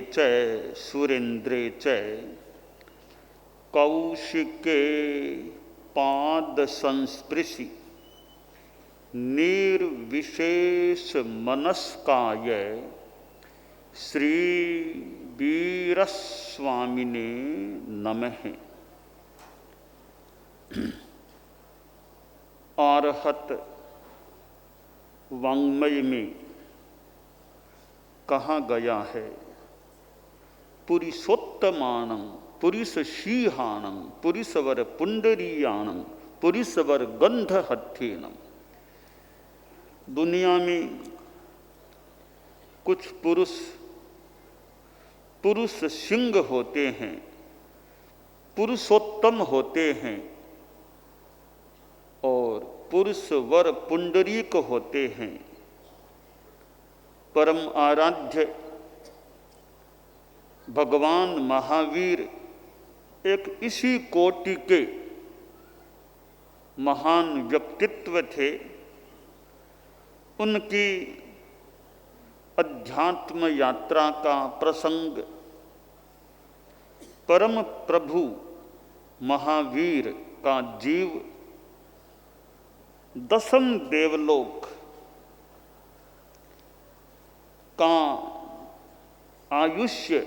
च सुरेन्द्रे च कौशिके पाद संस्पृशि निर्विशेष मनस्काय श्री वीरस्वामिने नमः। आरहत वाङ्मय में कहा गया है, पुरुषोत्तमानं पुरुषशीहानं पुरुषवर पुंडरीयानं पुरुषवर गंधहथ्येनं। दुनिया में कुछ पुरुष सिंह होते हैं, पुरुषोत्तम होते हैं, और पुरुष वर पुंडरीक होते हैं। परम आराध्य भगवान महावीर एक इसी कोटि के महान व्यक्तित्व थे। उनकी अध्यात्म यात्रा का प्रसंग परम प्रभु महावीर का जीव दशम देवलोक का आयुष्य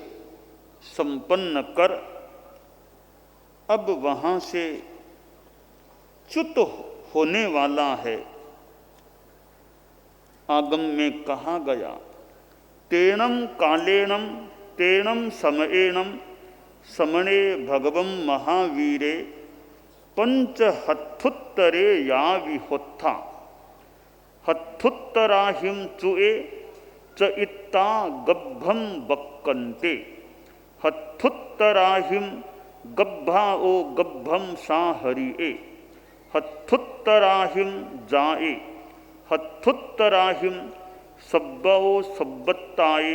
संपन्न कर अब वहाँ से च्युत होने वाला है। आगम में कहा गया, तेनम कालेनम तेनम समयेनम समणे भगवं महावीरे पंचहत्थुत्तरे या विहोत्था हत्थुत्तराहिं चुए च इत्ता गब्भं बक्कन्ते हत्थुत्तराहिं गब्भा ओ गब्भं सा हरिए हत्थुत्तराहिं जाए हत्थुत्तराहिं सब्बओ सब्बत्ताए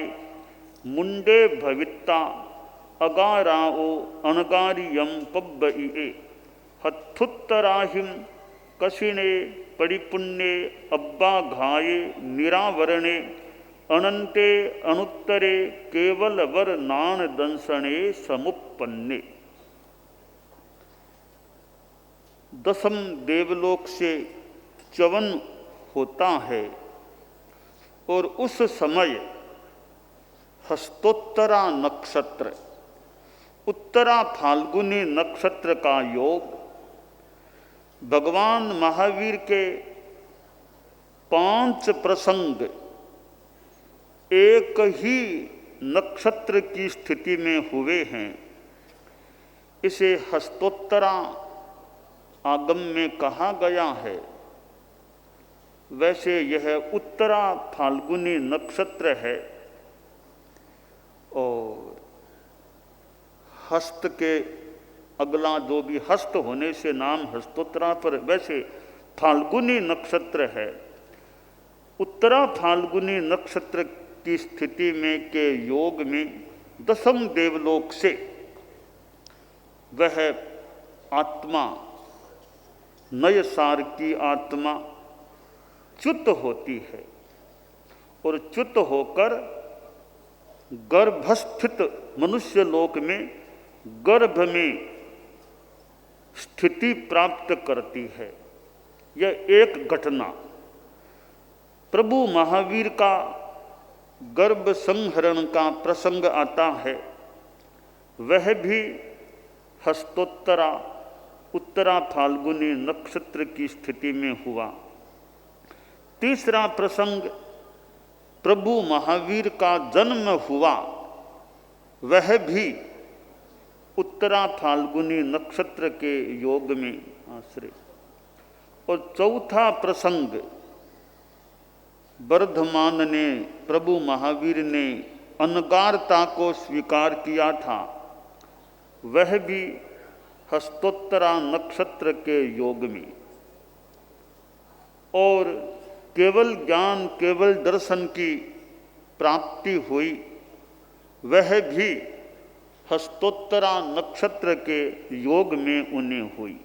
मुंडे भवित्ता अगाराओ अनगारियं पब्बइए हत्थुत्तराहिं कशिणे परिपुण्ये अब्बा घाये निरावरणे अनंते अनुत्तरे केवल वर नान दंसणे समुपन्ने। दशम देवलोक से च्यवन होता है और उस समय हस्तोत्तरा नक्षत्र उत्तरा फाल्गुनी नक्षत्र का योग भगवान महावीर के 5 प्रसंग एक ही नक्षत्र की स्थिति में हुए हैं। इसे हस्तोत्तरा आगम में कहा गया है। वैसे यह उत्तरा फाल्गुनी नक्षत्र है और हस्त के अगला जो भी हस्त होने से नाम हस्तोत्तरा पर, वैसे फाल्गुनी नक्षत्र है। उत्तरा फाल्गुनी नक्षत्र की स्थिति में के योग में दशम देवलोक से वह आत्मा नय सार की आत्मा च्युत होती है और च्युत होकर गर्भस्थित मनुष्य लोक में गर्भ में स्थिति प्राप्त करती है। यह एक घटना प्रभु महावीर का गर्भ संहरण का प्रसंग आता है। वह भी हस्तोत्तरा उत्तरा फाल्गुनी नक्षत्र की स्थिति में हुआ। तीसरा प्रसंग प्रभु महावीर का जन्म हुआ, वह भी उत्तरा फाल्गुनी नक्षत्र के योग में आश्रय। और चौथा प्रसंग वर्धमान ने प्रभु महावीर ने अनगारता को स्वीकार किया था, वह भी हस्तोत्तरा नक्षत्र के योग में। और केवल ज्ञान केवल दर्शन की प्राप्ति हुई, वह भी हस्तोत्तरा नक्षत्र के योग में उन्हें हुई।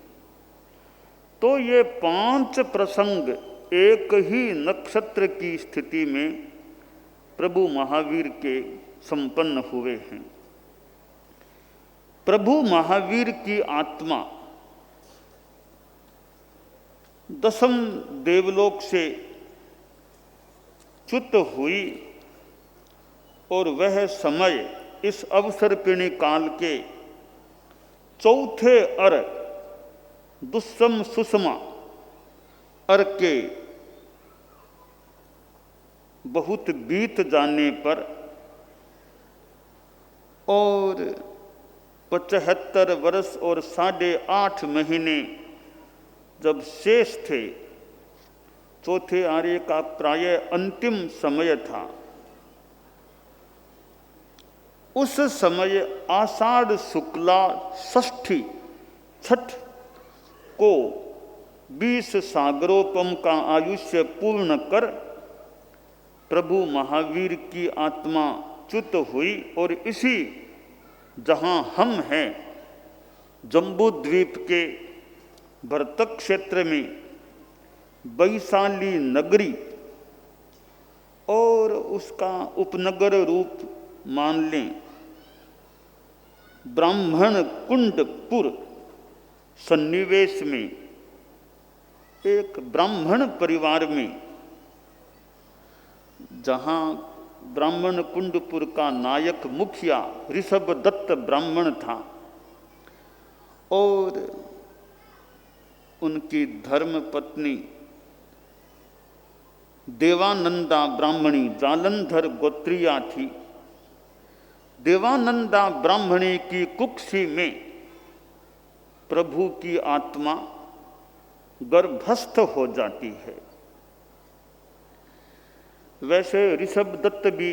तो ये 5 प्रसंग एक ही नक्षत्र की स्थिति में प्रभु महावीर के संपन्न हुए हैं। प्रभु महावीर की आत्मा दसम देवलोक से च्युत हुई और वह समय इस अवसर्पिणी काल के चौथे अर दुस्सम सुषमा अर के बहुत बीत जाने पर और 75 वर्ष और 8.5 महीने जब शेष थे, चौथे आर्य का प्राय अंतिम समय था। उस समय आषाढ़ शुक्ला षष्ठी छठ को 20 सागरोपम का आयुष्य पूर्ण कर प्रभु महावीर की आत्मा च्युत हुई और इसी जहाँ हम हैं जम्बू द्वीप के भरतक क्षेत्र में वैशाली नगरी और उसका उपनगर रूप मान लें ब्राह्मण कुंडपुर सन्निवेश में एक ब्राह्मण परिवार में, जहाँ ब्राह्मण कुंडपुर का नायक मुखिया ऋषभ दत्त ब्राह्मण था और उनकी धर्म पत्नी देवानंदा ब्राह्मणी जालंधर गोत्रिया थी। देवानंदा ब्राह्मणी की कुक्षी में प्रभु की आत्मा गर्भस्थ हो जाती है। वैसे ऋषभ दत्त भी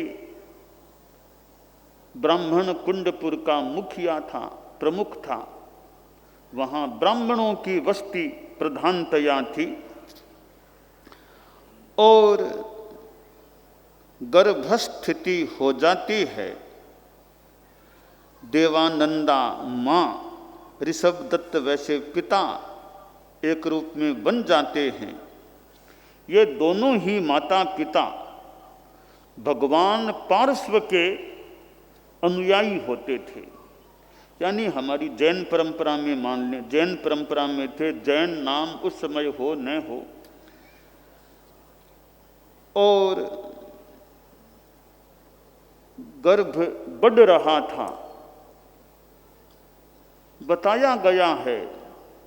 ब्राह्मण कुंडपुर का मुखिया था, प्रमुख था। वहाँ ब्राह्मणों की बस्ती प्रधानतया थी और गर्भस्थिति हो जाती है। देवानंदा माँ, ऋषभ दत्त वैसे पिता एक रूप में बन जाते हैं। ये दोनों ही माता पिता भगवान पार्श्व के अनुयायी होते थे। यानी हमारी जैन परंपरा में मान लें, जैन परंपरा में थे, जैन नाम उस समय हो न हो, और गर्भ बढ़ रहा था। बताया गया है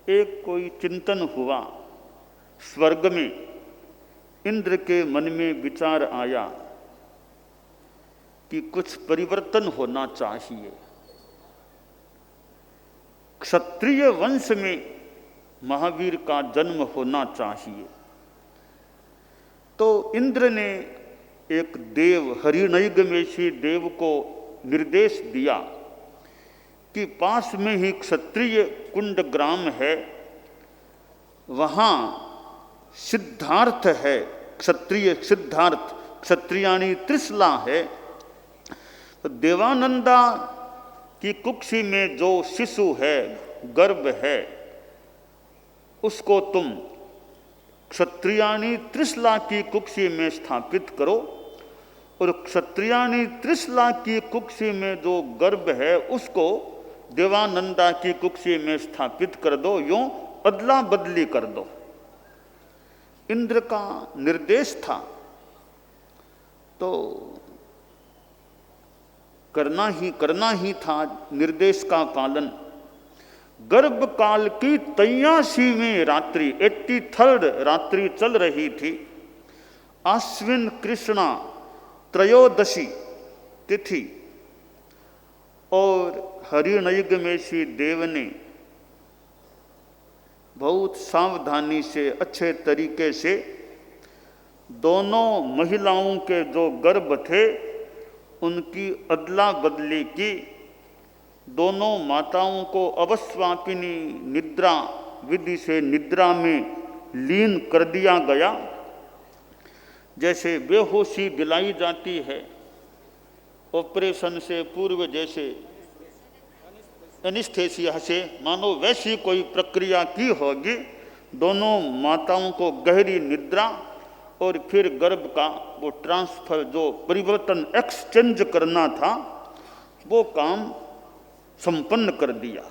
एक कोई चिंतन हुआ, स्वर्ग में इंद्र के मन में विचार आया कि कुछ परिवर्तन होना चाहिए। क्षत्रिय वंश में महावीर का जन्म होना चाहिए। तो इंद्र ने एक देव, हरिणैगमेशी देव को निर्देश दिया कि पास में ही क्षत्रिय कुंड ग्राम है, वहाँ सिद्धार्थ है, क्षत्रिय सिद्धार्थ, क्षत्रियाणी त्रिशला है। तो देवानंदा की कुक्षी में जो शिशु है, गर्भ है, उसको तुम क्षत्रियाणी त्रिशला की कुक्षी में स्थापित करो और क्षत्रियाणी त्रिशला की कुक्षी में जो गर्भ है उसको देवानंदा की कुक्षी में स्थापित कर दो, यूं अदला बदली कर दो। इंद्र का निर्देश था तो करना ही था निर्देश का पालन। गर्भ काल की 83वीं रात्रि, 83rd रात्रि चल रही थी। आश्विन कृष्णा त्रयोदशी तिथि और हरिणैगमेशी देव ने बहुत सावधानी से, अच्छे तरीके से दोनों महिलाओं के जो गर्भ थे उनकी अदला बदली की। दोनों माताओं को अवस्वापिनी निद्रा विधि से निद्रा में लीन कर दिया गया। जैसे बेहोशी दिलाई जाती है ऑपरेशन से पूर्व, जैसे एनिस्थेसिया से, मानो वैसी कोई प्रक्रिया की होगी। दोनों माताओं को गहरी निद्रा और फिर गर्भ का वो ट्रांसफर, जो परिवर्तन एक्सचेंज करना था, वो काम संपन्न कर दिया।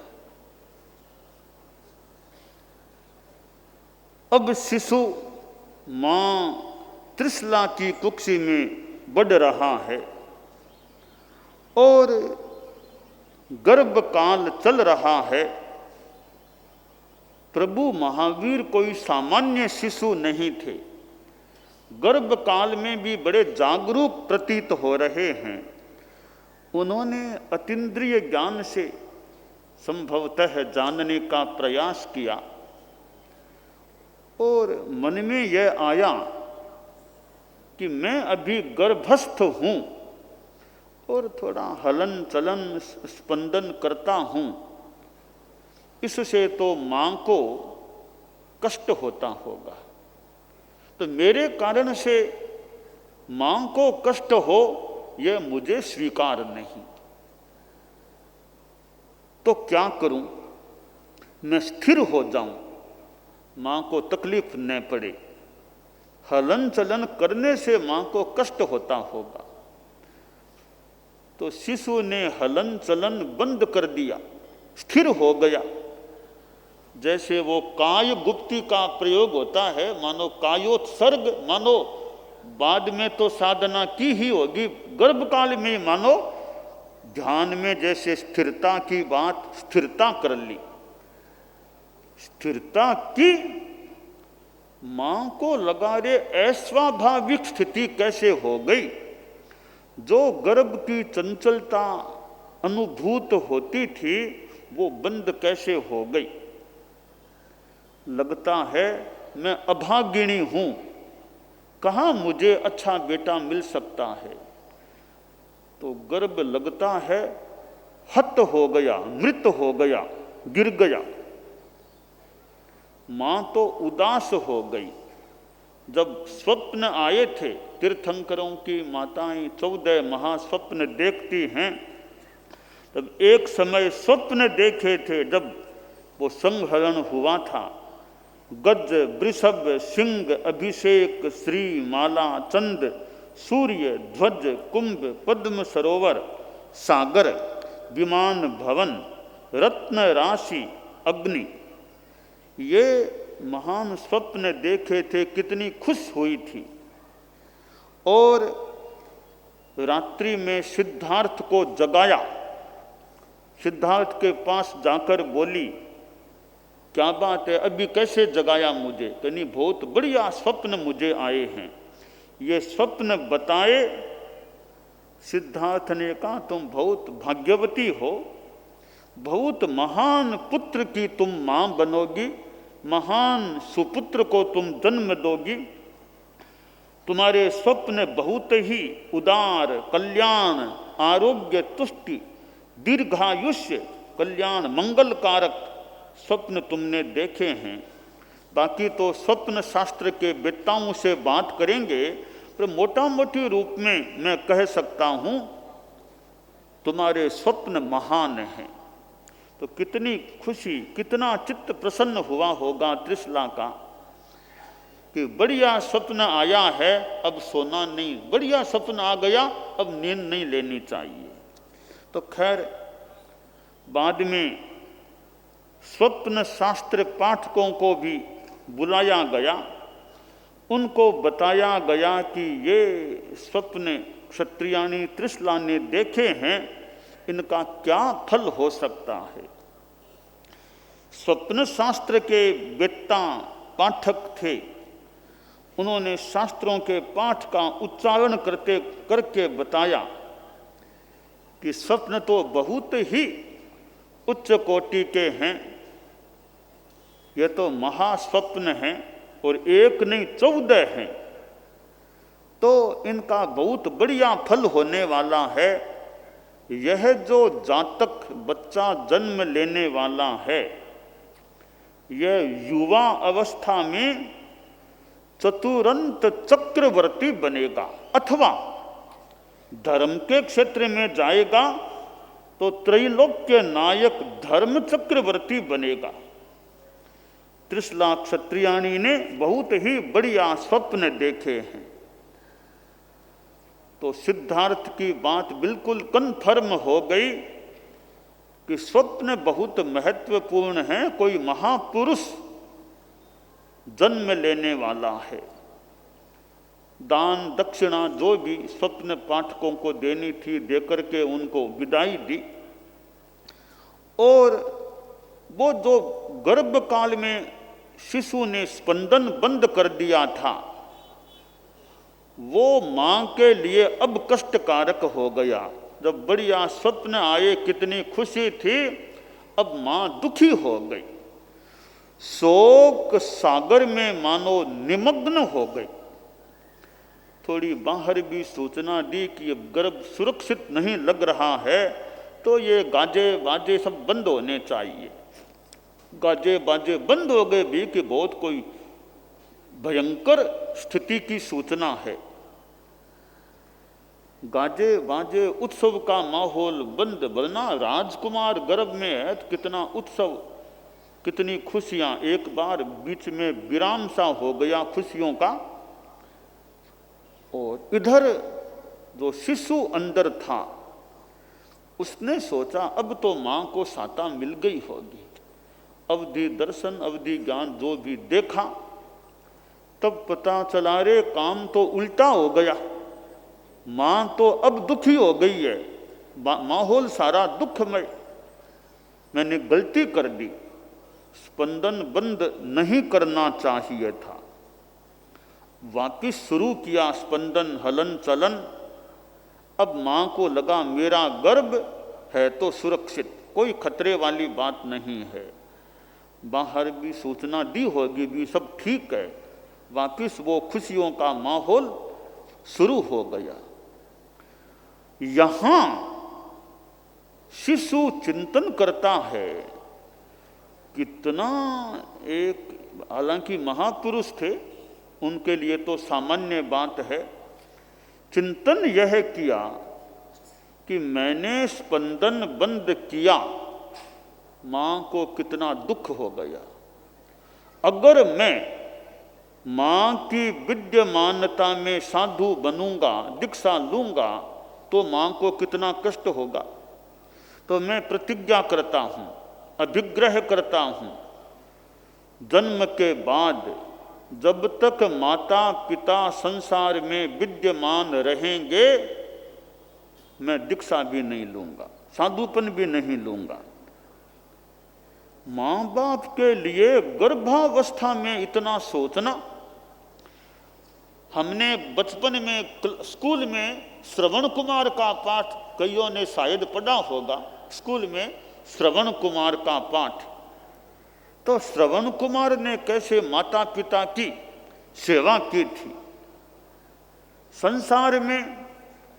अब शिशु मां त्रिशला की कुक्षी में बढ़ रहा है और गर्भकाल चल रहा है। प्रभु महावीर कोई सामान्य शिशु नहीं थे, गर्भकाल में भी बड़े जागरूक प्रतीत हो रहे हैं। उन्होंने अतीन्द्रिय ज्ञान से संभवतः जानने का प्रयास किया और मन में यह आया कि मैं अभी गर्भस्थ हूँ और थोड़ा हलन चलन स्पंदन करता हूँ, इससे तो माँ को कष्ट होता होगा, तो मेरे कारण से माँ को कष्ट हो यह मुझे स्वीकार नहीं। तो क्या करूं? मैं स्थिर हो जाऊं, माँ को तकलीफ न पड़े। हलन चलन करने से माँ को कष्ट होता होगा। तो शिशु ने हलन चलन बंद कर दिया, स्थिर हो गया। जैसे वो काय गुप्ती का प्रयोग होता है, मानो कायोत्सर्ग, मानो बाद में तो साधना की ही होगी, गर्भकाल में मानो ध्यान में जैसे स्थिरता की बात, स्थिरता कर ली। स्थिरता की, मां को लगा रे अस्वाभाविक स्थिति कैसे हो गई? जो गर्भ की चंचलता अनुभूत होती थी वो बंद कैसे हो गई? लगता है मैं अभागिनी हूं, कहाँ मुझे अच्छा बेटा मिल सकता है। तो गर्भ लगता है हत हो गया, मृत हो गया, गिर गया। मां तो उदास हो गई। जब स्वप्न आए थे, तीर्थंकरों की माताएं 14 महास्वप्न देखती हैं, तब एक समय स्वप्न देखे थे जब वो संहरण हुआ था। गज, वृषभ, सिंह, अभिषेक, श्री, माला, चंद, सूर्य, ध्वज, कुंभ, पद्म सरोवर, सागर, विमान भवन, रत्न राशि, अग्नि, ये महान स्वप्न देखे थे। कितनी खुश हुई थी। और रात्रि में सिद्धार्थ को जगाया। सिद्धार्थ के पास जाकर बोली, क्या बात है, अभी कैसे जगाया मुझे? कहनी बहुत बढ़िया स्वप्न मुझे आए हैं, ये स्वप्न बताए। सिद्धार्थ ने कहा तुम बहुत भाग्यवती हो, बहुत महान पुत्र की तुम मां बनोगी, महान सुपुत्र को तुम जन्म दोगी। तुम्हारे स्वप्न बहुत ही उदार, कल्याण, आरोग्य, तुष्टि, दीर्घायुष्य, कल्याण, मंगलकारक स्वप्न तुमने देखे हैं। बाकी तो स्वप्न शास्त्र के वेत्ताओं से बात करेंगे, पर मोटा मोटी रूप में मैं कह सकता हूँ तुम्हारे स्वप्न महान हैं। तो कितनी खुशी, कितना चित्त प्रसन्न हुआ होगा त्रिशला का कि बढ़िया स्वप्न आया है, अब सोना नहीं, बढ़िया स्वप्न आ गया, अब नींद नहीं लेनी चाहिए। तो खैर बाद में स्वप्न शास्त्र पाठकों को भी बुलाया गया, उनको बताया गया कि ये स्वप्न क्षत्रियाणी त्रिशला ने देखे हैं, इनका क्या फल हो सकता है। स्वप्न शास्त्र के वेत्ता पाठक थे, उन्होंने शास्त्रों के पाठ का उच्चारण करके बताया कि स्वप्न तो बहुत ही उच्च कोटि के हैं, ये तो महास्वप्न हैं और एक नहीं 14 हैं, तो इनका बहुत बढ़िया फल होने वाला है। यह जो जातक बच्चा जन्म लेने वाला है, यह युवा अवस्था में चतुरंत चक्रवर्ती बनेगा, अथवा धर्म के क्षेत्र में जाएगा तो त्रैलोक्य नायक धर्म चक्रवर्ती बनेगा। त्रिशला क्षत्रियाणी ने बहुत ही बढ़िया स्वप्न देखे हैं। तो सिद्धार्थ की बात बिल्कुल कन्फर्म हो गई कि स्वप्न बहुत महत्वपूर्ण है। कोई महापुरुष जन्म लेने वाला है। दान दक्षिणा जो भी स्वप्न पाठकों को देनी थी देकर के उनको विदाई दी। और वो जो गर्भकाल में शिशु ने स्पंदन बंद कर दिया था वो मां के लिए अब कष्टकारक हो गया। जब बढ़िया स्वप्न आए कितनी खुशी थी, अब मां दुखी हो गई, शोक सागर में मानो निमग्न हो गई। थोड़ी बाहर भी सूचना दी कि अब गर्भ सुरक्षित नहीं लग रहा है तो ये गाजे बाजे सब बंद होने चाहिए। गाजे बाजे बंद हो गए भी कि बहुत कोई भयंकर स्थिति की सूचना है। गाजे बाजे उत्सव का माहौल बंद, वरना राजकुमार गर्भ में है तो कितना उत्सव, कितनी खुशियां। एक बार बीच में विराम सा हो गया खुशियों का। और इधर जो शिशु अंदर था उसने सोचा अब तो मां को साता मिल गई होगी। अवधि दर्शन अवधि ज्ञान जो भी देखा तब पता चला रे काम तो उल्टा हो गया। मां तो अब दुखी हो गई है, माहौल सारा दुखमय। मैंने गलती कर दी, स्पंदन बंद नहीं करना चाहिए था। वापिस शुरू किया स्पंदन हलन चलन। अब मां को लगा मेरा गर्भ है तो सुरक्षित, कोई खतरे वाली बात नहीं है। बाहर भी सूचना दी होगी भी सब ठीक है। वापिस वो खुशियों का माहौल शुरू हो गया। यहां शिशु चिंतन करता है। कितना एक, हालांकि महापुरुष थे उनके लिए तो सामान्य बात है। चिंतन यह किया कि मैंने स्पंदन बंद किया, मां को कितना दुख हो गया। अगर मैं मां की विद्यमानता में साधु बनूंगा, दीक्षा लूंगा तो मां को कितना कष्ट होगा। तो मैं प्रतिज्ञा करता हूं, अभिग्रह करता हूं, जन्म के बाद जब तक माता पिता संसार में विद्यमान रहेंगे मैं दीक्षा भी नहीं लूंगा, साधुपन भी नहीं लूंगा। मां बाप के लिए गर्भावस्था में इतना सोचना। हमने बचपन में स्कूल में श्रवण कुमार का पाठ कईयों ने शायद पढ़ा होगा। स्कूल में श्रवण कुमार का पाठ, तो श्रवण कुमार ने कैसे माता पिता की सेवा की थी। संसार में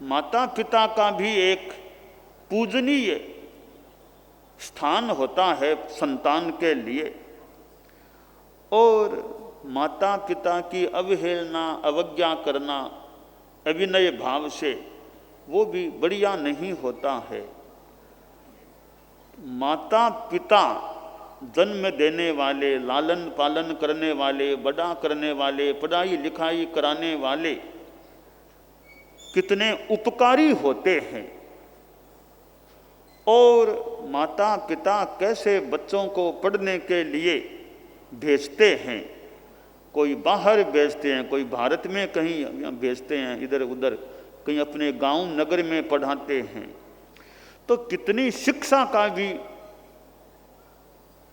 माता पिता का भी एक पूजनीय स्थान होता है संतान के लिए। और माता पिता की अवहेलना अवज्ञा करना अविनय भाव से वो भी बढ़िया नहीं होता है। माता पिता जन्म देने वाले, लालन पालन करने वाले, बड़ा करने वाले, पढ़ाई लिखाई कराने वाले कितने उपकारी होते हैं। और माता पिता कैसे बच्चों को पढ़ने के लिए भेजते हैं। कोई बाहर भेजते हैं, कोई भारत में कहीं भेजते हैं, इधर उधर कहीं अपने गांव नगर में पढ़ाते हैं। तो कितनी शिक्षा का भी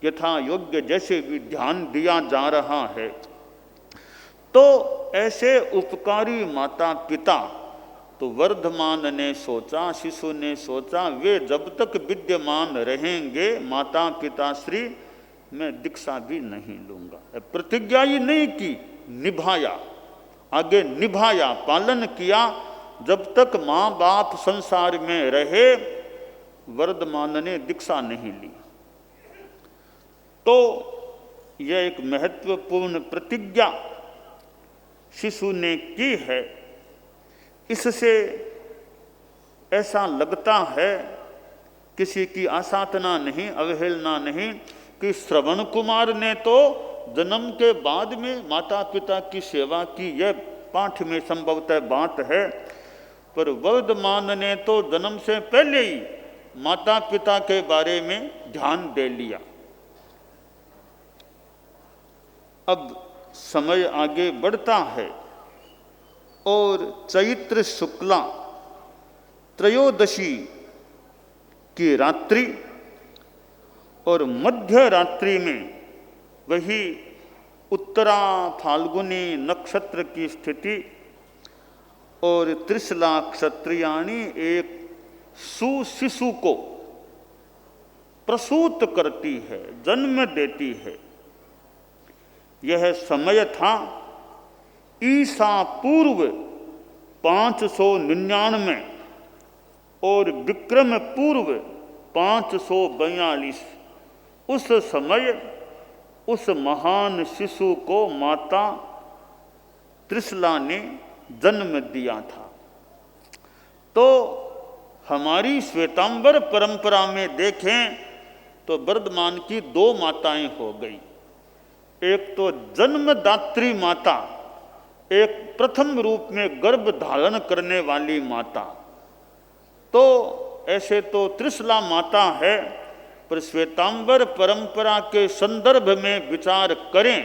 यथा योग्य जैसे भी ध्यान दिया जा रहा है। तो ऐसे उपकारी माता पिता, तो वर्धमान ने सोचा, शिशु ने सोचा वे जब तक विद्यमान रहेंगे माता पिता श्री, मैं दीक्षा भी नहीं लूंगा। प्रतिज्ञा ही नहीं की, निभाया, आगे निभाया, पालन किया। जब तक माँ बाप संसार में रहे वर्धमान ने दीक्षा नहीं ली। तो यह एक महत्वपूर्ण प्रतिज्ञा शिशु ने की है। इससे ऐसा लगता है किसी की आसाधना नहीं, अवहेलना नहीं कि श्रवण कुमार ने तो जन्म के बाद में माता पिता की सेवा की, यह पाठ में संभवतः बात है, पर वर्धमान ने तो जन्म से पहले ही माता पिता के बारे में ध्यान दे लिया। अब समय आगे बढ़ता है और चैत्र शुक्ला त्रयोदशी की रात्रि और मध्य रात्रि में वही उत्तरा फाल्गुनी नक्षत्र की स्थिति और त्रिशला क्षत्रियाणी एक सुशिशु को प्रसूत करती है, जन्म देती है। यह समय था ईसा पूर्व 599 और विक्रम पूर्व 542। उस समय उस महान शिशु को माता त्रिशला ने जन्म दिया था। तो हमारी श्वेतांबर परंपरा में देखें तो वर्धमान की दो माताएं हो गई, एक तो जन्मदात्री माता, एक प्रथम रूप में गर्भ धारण करने वाली माता। तो ऐसे तो त्रिशला माता है, पर श्वेतांबर परंपरा के संदर्भ में विचार करें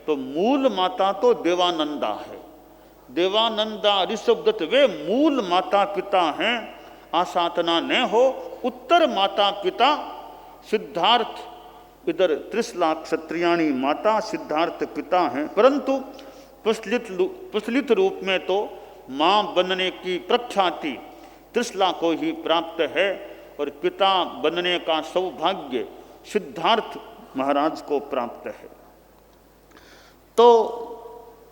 तो मूल माता तो देवानंदा है। देवानंदा ऋषभदत्त वे मूल माता पिता हैं। आसातना न हो उत्तर माता पिता सिद्धार्थ, इधर त्रिशला क्षत्रियाणी माता, सिद्धार्थ पिता हैं। परंतु प्रचलित रूप में तो माँ बनने की प्रख्याति त्रिशला को ही प्राप्त है और पिता बनने का सौभाग्य सिद्धार्थ महाराज को प्राप्त है। तो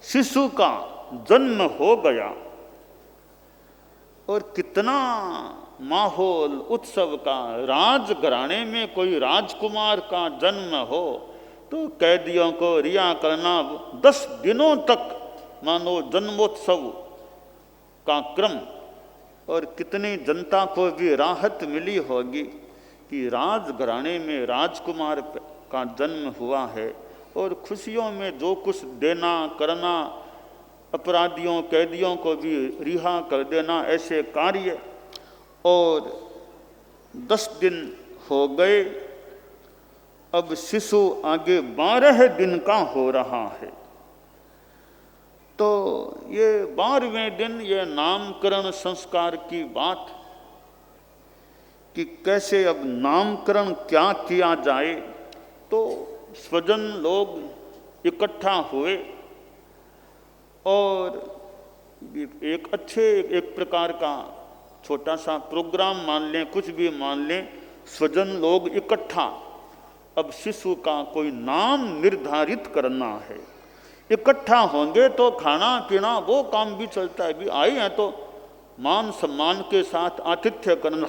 शिशु का जन्म हो गया और कितना माहौल उत्सव का, राजघराने में कोई राजकुमार का जन्म हो तो कैदियों को रिहा करना 10 दिनों तक मानो जन्मोत्सव का क्रम, और कितनी जनता को भी राहत मिली होगी कि राजघराने में राजकुमार का जन्म हुआ है और खुशियों में जो कुछ देना करना, अपराधियों कैदियों को भी रिहा कर देना, ऐसे कार्य। और 10 दिन हो गए, अब शिशु आगे 12 दिन का हो रहा है। तो ये 12वें दिन ये नामकरण संस्कार की बात कि कैसे अब नामकरण क्या किया जाए। तो स्वजन लोग इकट्ठा हुए और एक प्रकार का छोटा सा प्रोग्राम मान लें, कुछ भी मान लें, स्वजन लोग इकट्ठा अब शिशु का कोई नाम निर्धारित करना है। इकट्ठा होंगे तो खाना पीना वो काम भी चलता है, भी आए हैं तो मान सम्मान के साथ आतिथ्य करना,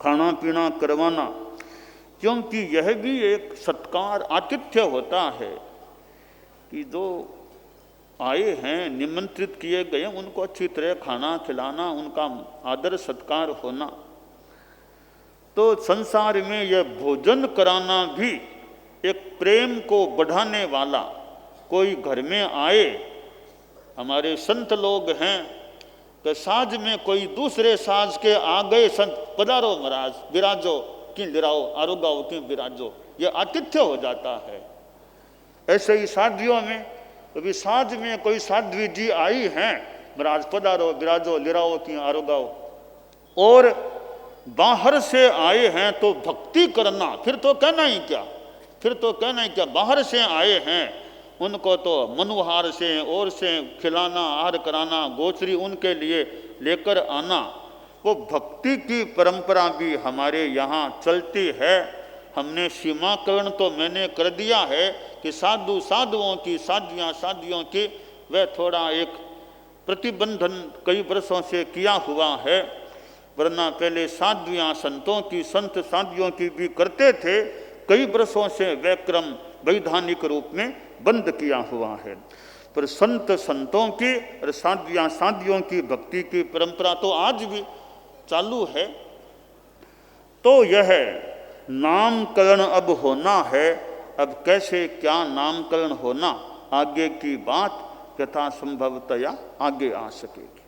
खाना पीना करवाना, क्योंकि यह भी एक सत्कार आतिथ्य होता है कि जो आए हैं निमंत्रित किए गए उनको अच्छी तरह खाना खिलाना, उनका आदर सत्कार होना। तो संसार में यह भोजन कराना भी एक प्रेम को बढ़ाने वाला, कोई घर में आए, हमारे संत लोग हैं कि साज में कोई दूसरे साज के आ गए संत, पधारो महाराज विराजो कि लिराओ आरोगाओ कि विराजो, ये आतिथ्य हो जाता है। ऐसे ही शादियों में अभी साज में कोई साध्वी जी आई हैं, महाराज पधारो विराजो लिराओ कि आरोगाओ। और बाहर से आए हैं तो भक्ति करना, फिर तो कहना ही क्या, बाहर से आए हैं उनको तो मनुहार से और से खिलाना, आहार कराना, गोचरी उनके लिए लेकर आना, वो भक्ति की परंपरा भी हमारे यहाँ चलती है। हमने सीमाकरण तो मैंने कर दिया है कि साधु साधुओं की, साध्वियाँ साध्वियों की, वह थोड़ा एक प्रतिबंधन कई वर्षों से किया हुआ है, वरना पहले साध्वियाँ संतों की, संत साध्वियों की भी करते थे। कई वर्षों से वह क्रम वैधानिक रूप में बंद किया हुआ है, पर संत संतों की और साध्वियाँ साध्वियों की भक्ति की परंपरा तो आज भी चालू है। तो यह नामकरण अब होना है अब कैसे क्या नामकरण होना, आगे की बात यथासंभवतया आगे आ सकेगी।